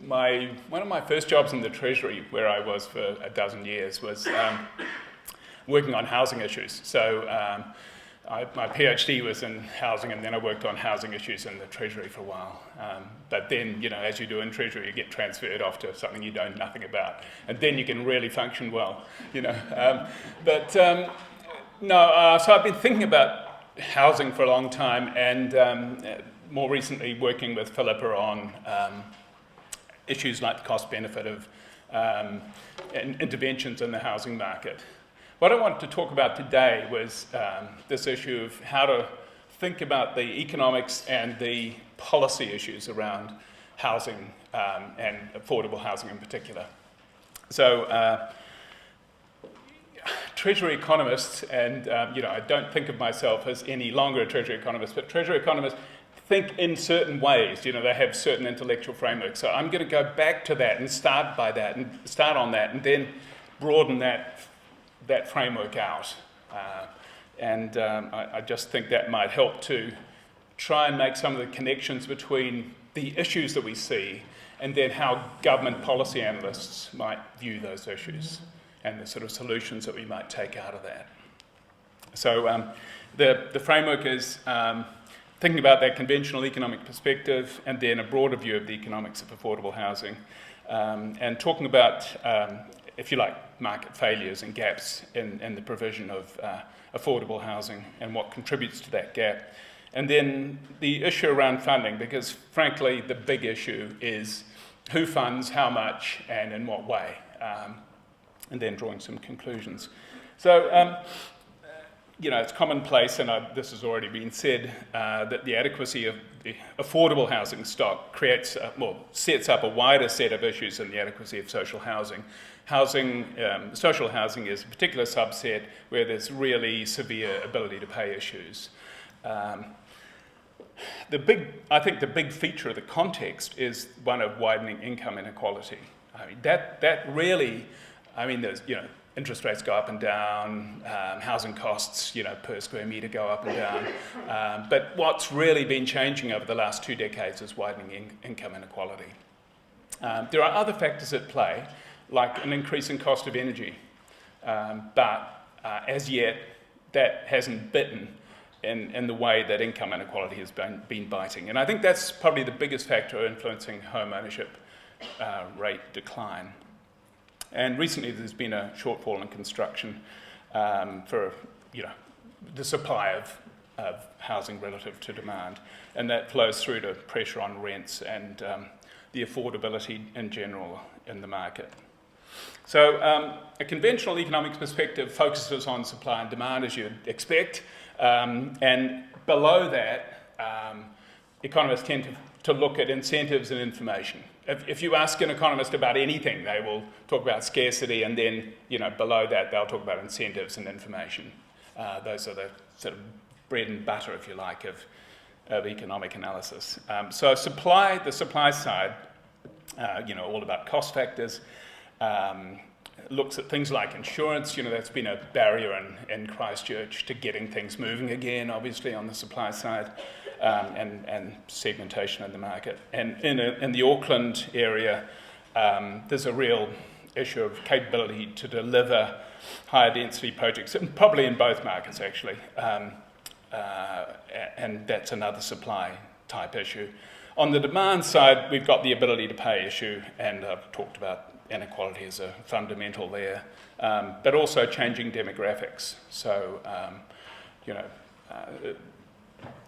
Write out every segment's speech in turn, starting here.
one of my first jobs in the Treasury, where I was for a dozen years, was working on housing issues. So my PhD was in housing, and then I worked on housing issues in the Treasury for a while. But then, as you do in Treasury, you get transferred off to something you know nothing about, and then you can really function well, No, so I've been thinking about housing for a long time, and more recently working with Philippa on issues like the cost-benefit of interventions in the housing market. What I wanted to talk about today was this issue of how to think about the economics and the policy issues around housing and affordable housing in particular. So, Treasury economists, and I don't think of myself as any longer a Treasury economist, but Treasury economists think in certain ways. They have certain intellectual frameworks. So I'm going to go back to that and start on that, and then broaden that framework out. I just think that might help to try and make some of the connections between the issues that we see and then how government policy analysts might view those issues and the sort of solutions that we might take out of that. So the framework is thinking about that conventional economic perspective and then a broader view of the economics of affordable housing, and talking about, if you like, market failures and gaps in the provision of affordable housing and what contributes to that gap. And then the issue around funding, because frankly the big issue is who funds, how much, and in what way, and then drawing some conclusions. So, it's commonplace, and this has already been said, that the adequacy of the affordable housing stock sets up a wider set of issues than the adequacy of social housing. Social housing is a particular subset where there's really severe ability to pay issues. I think the big feature of the context is one of widening income inequality. That really, there's, interest rates go up and down, housing costs, per square metre go up and down. But what's really been changing over the last 2 decades is widening income inequality. There are other factors at play, like an increasing cost of energy. But as yet, that hasn't bitten in the way that income inequality has been biting. And I think that's probably the biggest factor influencing home ownership rate decline. And recently there's been a shortfall in construction for the supply of housing relative to demand. And that flows through to pressure on rents and the affordability in general in the market. So a conventional economics perspective focuses on supply and demand, as you'd expect. And below that, economists tend to look at incentives and information. If you ask an economist about anything, they will talk about scarcity, and then below that they'll talk about incentives and information. Those are the sort of bread and butter, if you like, of economic analysis. So the supply side, all about cost factors, looks at things like insurance. That's been a barrier in Christchurch to getting things moving again, obviously, on the supply side. And segmentation in the market. And in the Auckland area, there's a real issue of capability to deliver higher density projects, and probably in both markets actually, and that's another supply type issue. On the demand side, we've got the ability to pay issue, and I've talked about inequality as a fundamental there, but also changing demographics. So,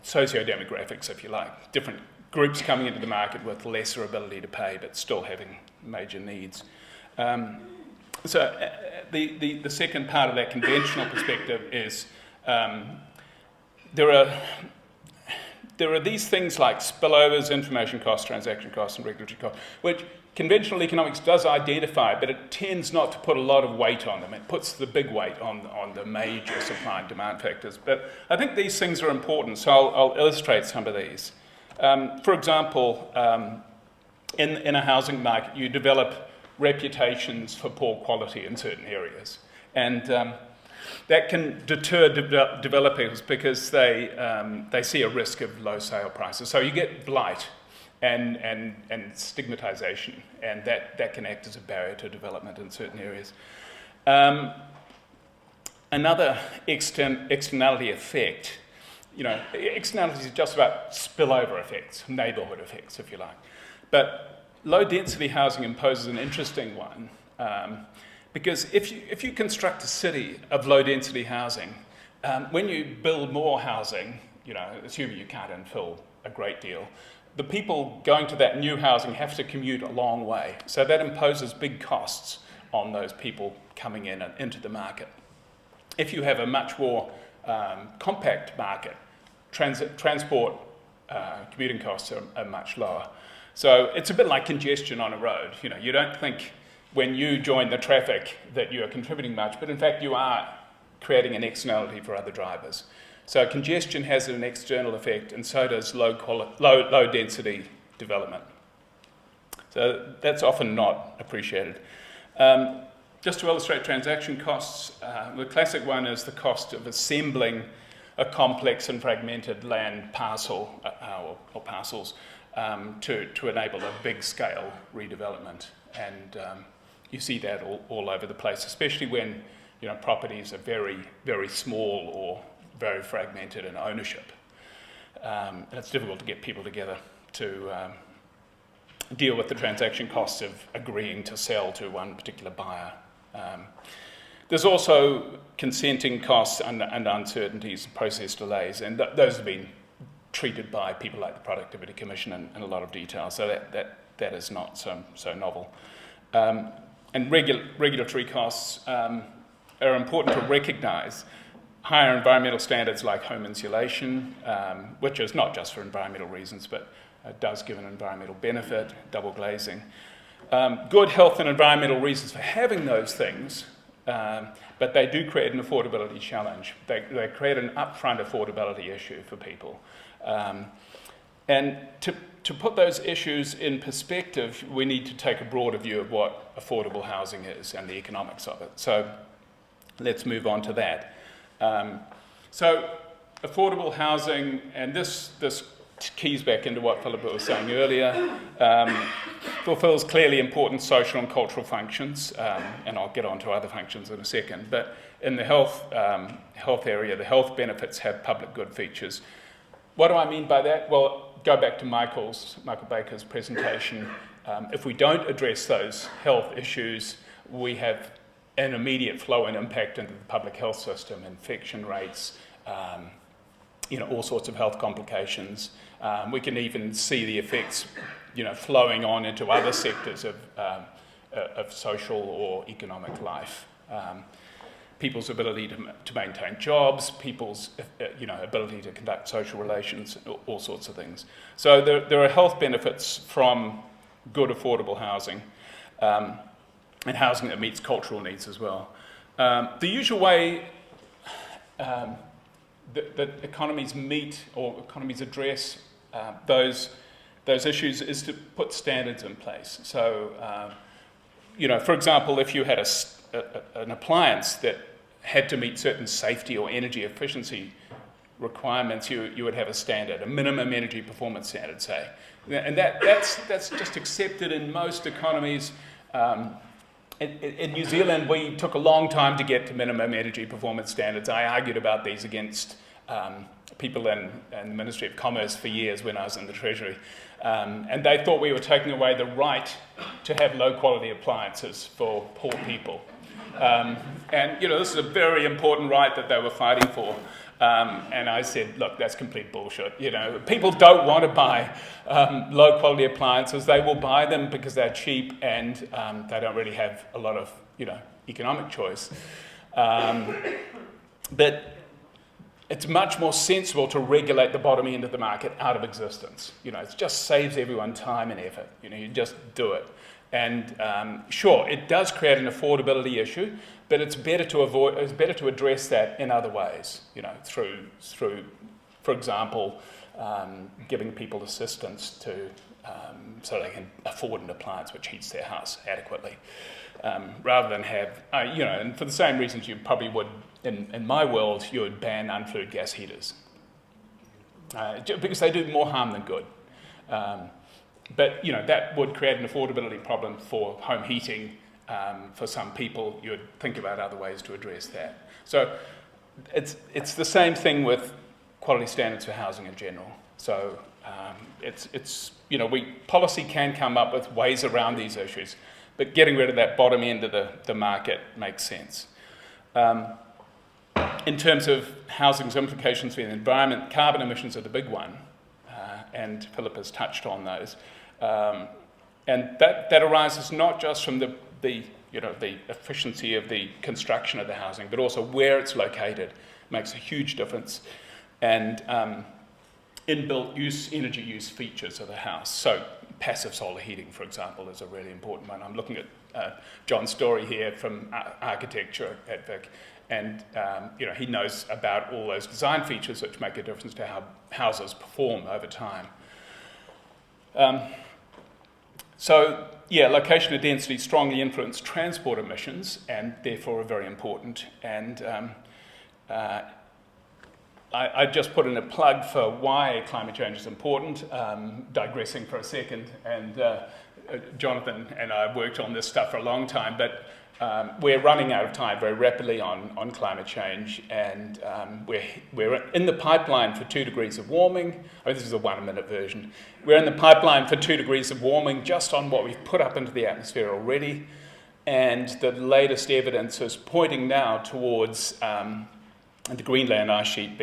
socio-demographics, if you like, different groups coming into the market with lesser ability to pay but still having major needs. So the second part of that conventional perspective is there are these things like spillovers, information costs, transaction costs, and regulatory costs, which conventional economics does identify, but it tends not to put a lot of weight on them. It puts the big weight on the major supply and demand factors. But I think these things are important, so I'll illustrate some of these. For example, in a housing market, you develop reputations for poor quality in certain areas. And that can deter developers because they see a risk of low sale prices. So you get blight. and stigmatization, and that can act as a barrier to development in certain areas. Another externality effect, externalities are just about spillover effects, neighborhood effects, if you like. But low-density housing imposes an interesting one, because if you construct a city of low-density housing, when you build more housing, assuming you can't infill a great deal, the people going to that new housing have to commute a long way. So that imposes big costs on those people coming in and into the market. If you have a much more compact market, transport commuting costs are much lower. So it's a bit like congestion on a road. You don't think when you join the traffic that you are contributing much, but in fact you are creating an externality for other drivers. So congestion has an external effect, and so does low density development. So that's often not appreciated. Just to illustrate transaction costs, the classic one is the cost of assembling a complex and fragmented land parcel or parcels to enable a big-scale redevelopment. And you see that all over the place, especially when properties are very, very small or very fragmented in ownership. And it's difficult to get people together to deal with the transaction costs of agreeing to sell to one particular buyer. There's also consenting costs and uncertainties, process delays, and those have been treated by people like the Productivity Commission in a lot of detail, so that is not so novel. And regulatory costs are important to recognise. Higher environmental standards like home insulation, which is not just for environmental reasons, but does give an environmental benefit, double glazing. Good health and environmental reasons for having those things, but they do create an affordability challenge. They create an upfront affordability issue for people. And to put those issues in perspective, we need to take a broader view of what affordable housing is and the economics of it. So let's move on to that. So affordable housing, and this keys back into what Philippa was saying earlier, fulfills clearly important social and cultural functions, and I'll get on to other functions in a second, but in the health area, the health benefits have public good features. What do I mean by that? Well, go back to Michael Baker's presentation. If we don't address those health issues, we have an immediate flow and impact into the public health system, infection rates, all sorts of health complications. We can even see the effects, flowing on into other sectors of social or economic life. People's ability to maintain jobs, people's ability to conduct social relations, all sorts of things. So there are health benefits from good affordable housing, and housing that meets cultural needs as well. The usual way that economies meet or economies address those issues is to put standards in place. So, for example, if you had an appliance that had to meet certain safety or energy efficiency requirements, you would have a standard, a minimum energy performance standard, say. And that's just accepted in most economies. In New Zealand, we took a long time to get to minimum energy performance standards. I argued about these against people in the Ministry of Commerce for years when I was in the Treasury. And they thought we were taking away the right to have low-quality appliances for poor people. And this is a very important right that they were fighting for. And I said, look, that's complete bullshit. People don't want to buy low-quality appliances. They will buy them because they're cheap and they don't really have a lot of, economic choice. But it's much more sensible to regulate the bottom end of the market out of existence. It just saves everyone time and effort. You just do it. And sure, it does create an affordability issue, but it's better to address that in other ways, through, for example, giving people assistance to so they can afford an appliance which heats their house adequately, rather than have, and for the same reasons you probably would, in my world, you would ban unflued gas heaters, because they do more harm than good. But that would create an affordability problem for home heating. For some people, you would think about other ways to address that. So it's the same thing with quality standards for housing in general. So policy can come up with ways around these issues, but getting rid of that bottom end of the market makes sense. In terms of housing's implications for the environment, carbon emissions are the big one, and Philip has touched on those. And that arises not just from the efficiency of the construction of the housing, but also where it's located makes a huge difference. And inbuilt energy use features of the house. So passive solar heating, for example, is a really important one. I'm looking at John's story here from architecture at Vic, and he knows about all those design features which make a difference to how houses perform over time. Location and density strongly influence transport emissions and therefore are very important. And I just put in a plug for why climate change is important, digressing for a second. And Jonathan and I have worked on this stuff for a long time, but we're running out of time very rapidly on climate change, and we're in the pipeline for 2 degrees of warming. This is a 1-minute version. We're in the pipeline for 2 degrees of warming just on what we've put up into the atmosphere already, and the latest evidence is pointing now towards the Greenland ice sheet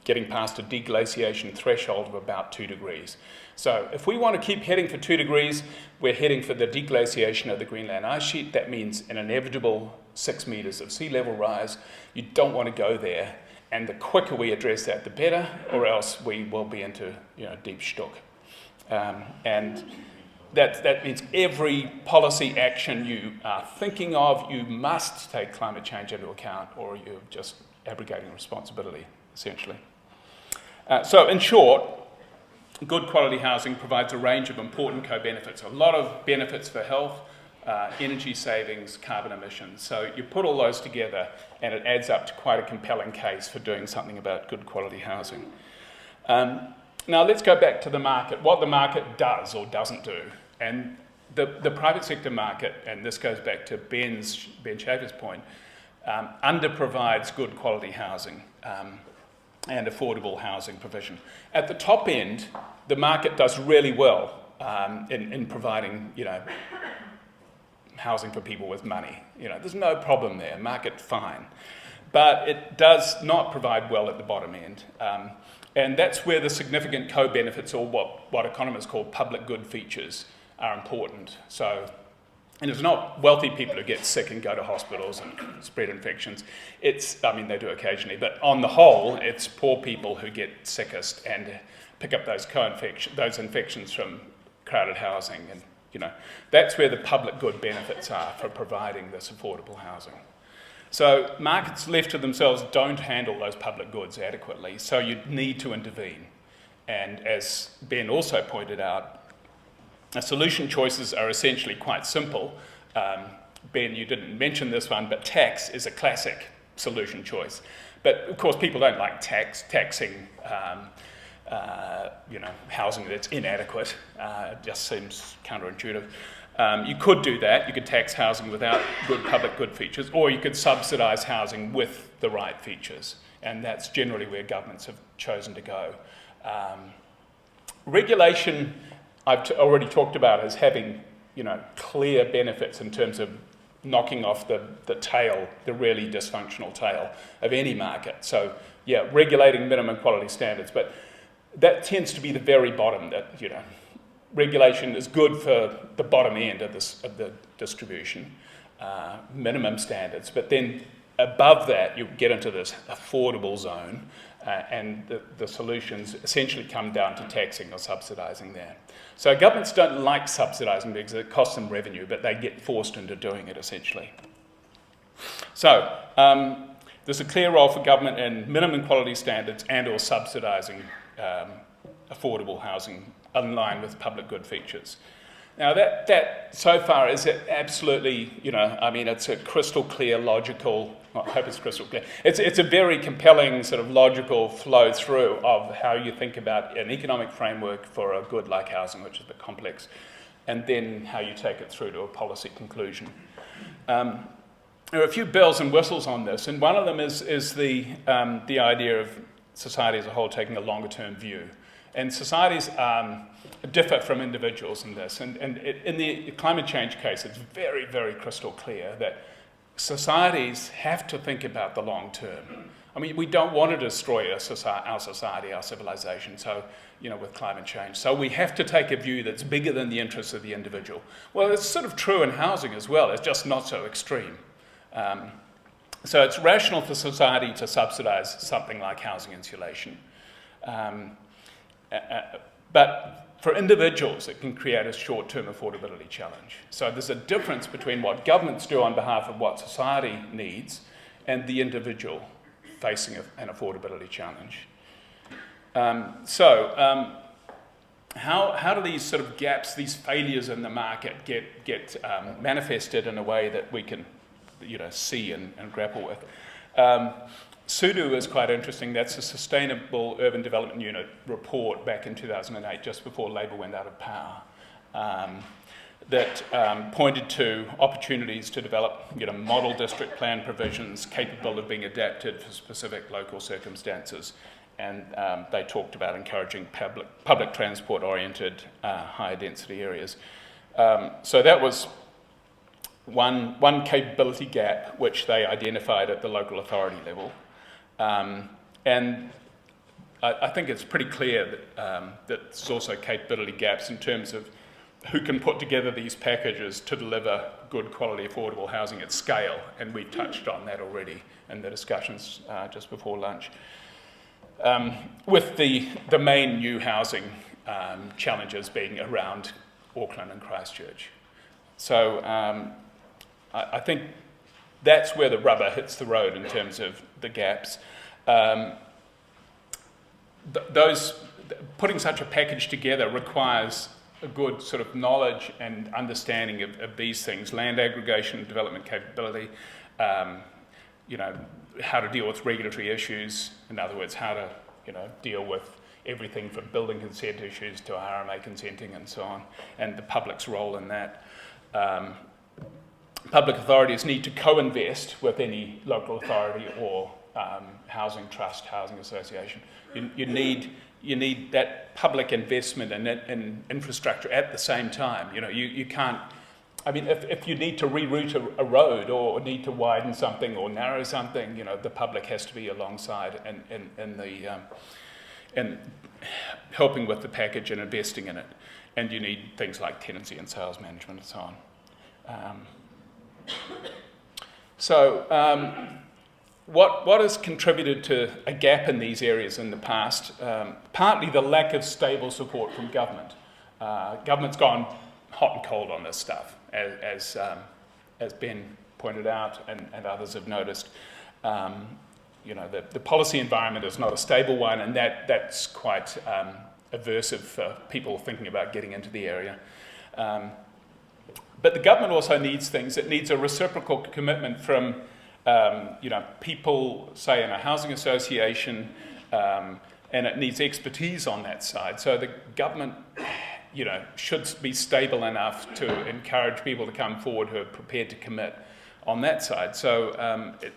getting past a deglaciation threshold of about 2 degrees. So if we want to keep heading for 2 degrees, we're heading for the deglaciation of the Greenland ice sheet. That means an inevitable 6 meters of sea level rise. You don't want to go there, and the quicker we address that, the better, or else we will be into deep shtuck. And that means every policy action you are thinking of, you must take climate change into account, or you're just abrogating responsibility, essentially. So in short, good quality housing provides a range of important co-benefits, a lot of benefits for health, energy savings, carbon emissions. So you put all those together and it adds up to quite a compelling case for doing something about good quality housing. Now let's go back to the market, what the market does or doesn't do. And the private sector market, and this goes back to Ben Schaefer's point, underprovides good quality housing and affordable housing provision. At the top end, the market does really well in providing, housing for people with money. There's no problem there, market fine. But it does not provide well at the bottom end. And that's where the significant co-benefits, or what economists call public good features, are important. And it's not wealthy people who get sick and go to hospitals and spread infections. They do occasionally, but on the whole, it's poor people who get sickest and pick up those infections from crowded housing. And, that's where the public good benefits are for providing this affordable housing. So markets left to themselves don't handle those public goods adequately, so you need to intervene. And as Ben also pointed out, solution choices are essentially quite simple. Ben, you didn't mention this one, but tax is a classic solution choice. But of course, people don't like taxing housing that's inadequate. It just seems counterintuitive. You could do that. You could tax housing without good public good features, or you could subsidise housing with the right features. And that's generally where governments have chosen to go. Regulation, I've already talked about as having, clear benefits in terms of knocking off the tail, the really dysfunctional tail of any market. So, regulating minimum quality standards, but that tends to be the very bottom. That regulation is good for the bottom end of the distribution, minimum standards, but then above that you get into this affordable zone, and the solutions essentially come down to taxing or subsidising there. So governments don't like subsidising because it costs them revenue, but they get forced into doing it essentially. So there's a clear role for government in minimum quality standards and or subsidising affordable housing in line with public good features. Now that so far is absolutely, I mean, it's a crystal clear, logical, I hope it's crystal clear, it's a very compelling sort of logical flow through of how you think about an economic framework for a good like housing, which is a bit complex, and then how you take it through to a policy conclusion. There are a few bells and whistles on this, and one of them is the idea of society as a whole taking a longer term view. And societies differ from individuals in this. And in the climate change case, it's very, very crystal clear that societies have to think about the long term. I mean, we don't want to destroy our society, our civilization, so, with climate change. So we have to take a view that's bigger than the interests of the individual. Well, it's sort of true in housing as well. It's just not so extreme. So it's rational for society to subsidise something like housing insulation. But for individuals, it can create a short-term affordability challenge. So there's a difference between what governments do on behalf of what society needs and the individual facing an affordability challenge. How do these sort of gaps, these failures in the market get manifested in a way that we can see and grapple with? SUDU is quite interesting. That's a Sustainable Urban Development Unit report back in 2008, just before Labour went out of power, that pointed to opportunities to develop model district plan provisions capable of being adapted for specific local circumstances. And they talked about encouraging public transport-oriented, higher density areas. So that was one capability gap which they identified at the local authority level. And I think it's pretty clear that there's also capability gaps in terms of who can put together these packages to deliver good quality affordable housing at scale, and we've touched on that already in the discussions just before lunch. With the main new housing challenges being around Auckland and Christchurch. So I think that's where the rubber hits the road in terms of the gaps. Putting such a package together requires a good sort of knowledge and understanding of these things: land aggregation, development capability, how to deal with regulatory issues. In other words, how to deal with everything from building consent issues to RMA consenting and so on, and the public's role in that. Public authorities need to co-invest with any local authority or housing trust, housing association. You need that public investment in infrastructure at the same time. You can't. I mean, if you need to reroute a road or need to widen something or narrow something, the public has to be alongside in helping with the package and investing in it. And you need things like tenancy and sales management and so on. What has contributed to a gap in these areas in the past? Partly the lack of stable support from government. Government's gone hot and cold on this stuff, as Ben pointed out and others have noticed. The policy environment is not a stable one, and that's quite aversive for people thinking about getting into the area. But the government also needs things. It needs a reciprocal commitment from people, say, in a housing association, and it needs expertise on that side. So the government, should be stable enough to encourage people to come forward who are prepared to commit on that side. So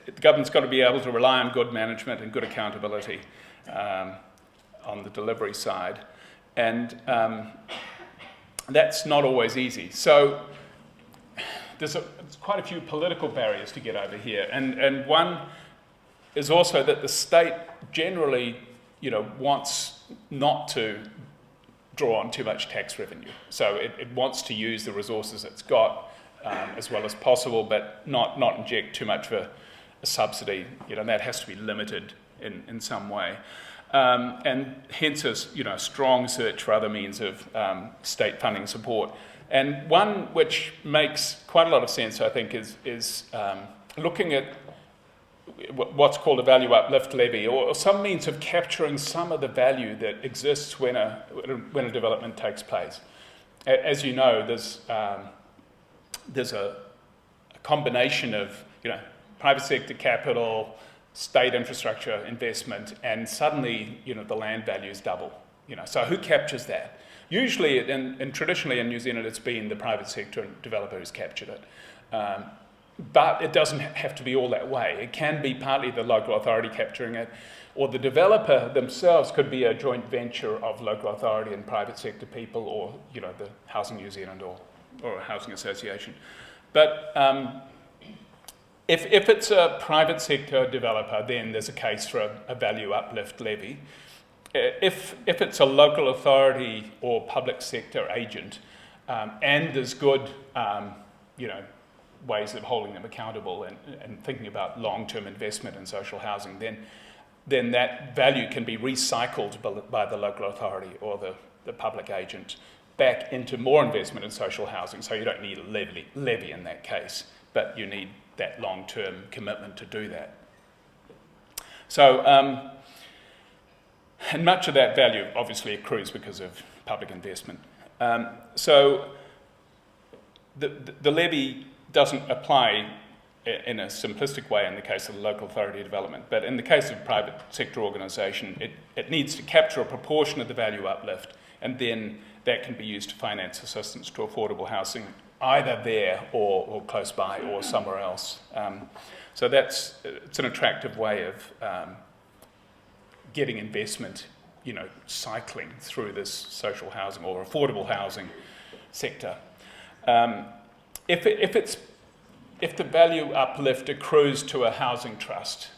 the government's got to be able to rely on good management and good accountability on the delivery side. And that's not always easy. So there's quite a few political barriers to get over here. And one is also that the state generally, wants not to draw on too much tax revenue. So it wants to use the resources it's got as well as possible, but not inject too much of a subsidy. That has to be limited in some way. And hence a strong search for other means of state funding support. And one which makes quite a lot of sense, I think, is looking at what's called a value uplift levy, or some means of capturing some of the value that exists when a development takes place. as you know, there's a combination of, private sector capital, state infrastructure investment, and suddenly, the land values double. So who captures that? Usually, and traditionally in New Zealand, it's been the private sector and developer who's captured it. But it doesn't have to be all that way. It can be partly the local authority capturing it, or the developer themselves could be a joint venture of local authority and private sector people, or the Housing New Zealand or a housing association. But if it's a private sector developer, then there's a case for a value uplift levy. If it's a local authority or public sector agent, and there's good, ways of holding them accountable and thinking about long-term investment in social housing, then that value can be recycled by the local authority or the public agent back into more investment in social housing. So you don't need a levy in that case, but you need that long-term commitment to do that. So, and much of that value obviously accrues because of public investment. So the levy doesn't apply in a simplistic way in the case of the local authority development, but in the case of private sector organisation, it needs to capture a proportion of the value uplift, and then that can be used to finance assistance to affordable housing, either there or close by or somewhere else. So it's an attractive way of getting investment, cycling through this social housing or affordable housing sector. If the value uplift accrues to a housing trust,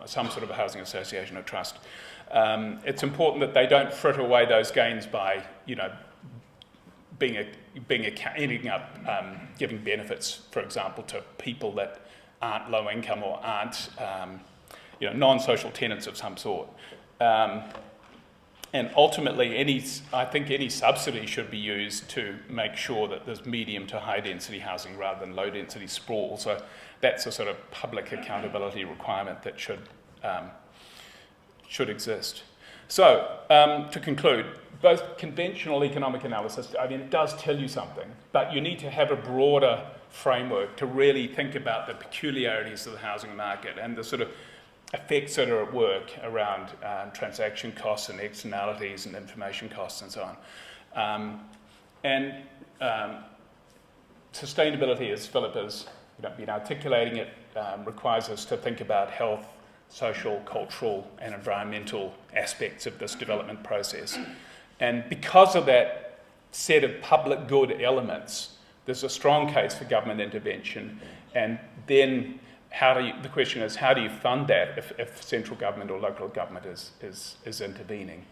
some sort of a housing association or trust, it's important that they don't fritter away those gains by, ending up giving benefits, for example, to people that aren't low income or aren't, non-social tenants of some sort. And ultimately, I think any subsidy should be used to make sure that there's medium to high density housing rather than low density sprawl. So that's a sort of public accountability requirement that should exist. So to conclude, both conventional economic analysis, it does tell you something, but you need to have a broader framework to really think about the peculiarities of the housing market and the sort of effects that are at work around transaction costs and externalities and information costs and so on. And sustainability, as Philip has been articulating it, requires us to think about health, social, cultural and environmental aspects of this development process. And because of that set of public good elements, there's a strong case for government intervention. And then the question is, how do you fund that if central government or local government is intervening?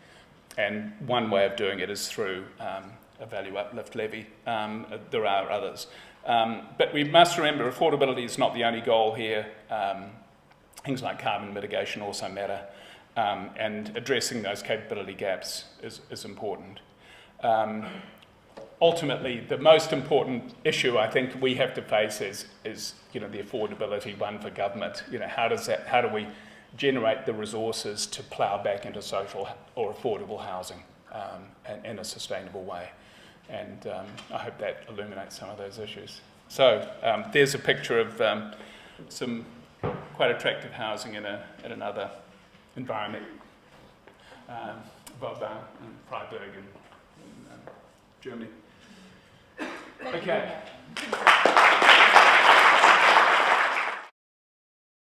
And one way of doing it is through a value uplift levy. There are others. But we must remember affordability is not the only goal here. Things like carbon mitigation also matter. And addressing those capability gaps is important. Ultimately, the most important issue I think we have to face is the affordability one for government. How do we generate the resources to plough back into social or affordable housing in a sustainable way? And I hope that illuminates some of those issues. So there's a picture of some quite attractive housing in another environment, above in Freiburg in Germany. Okay.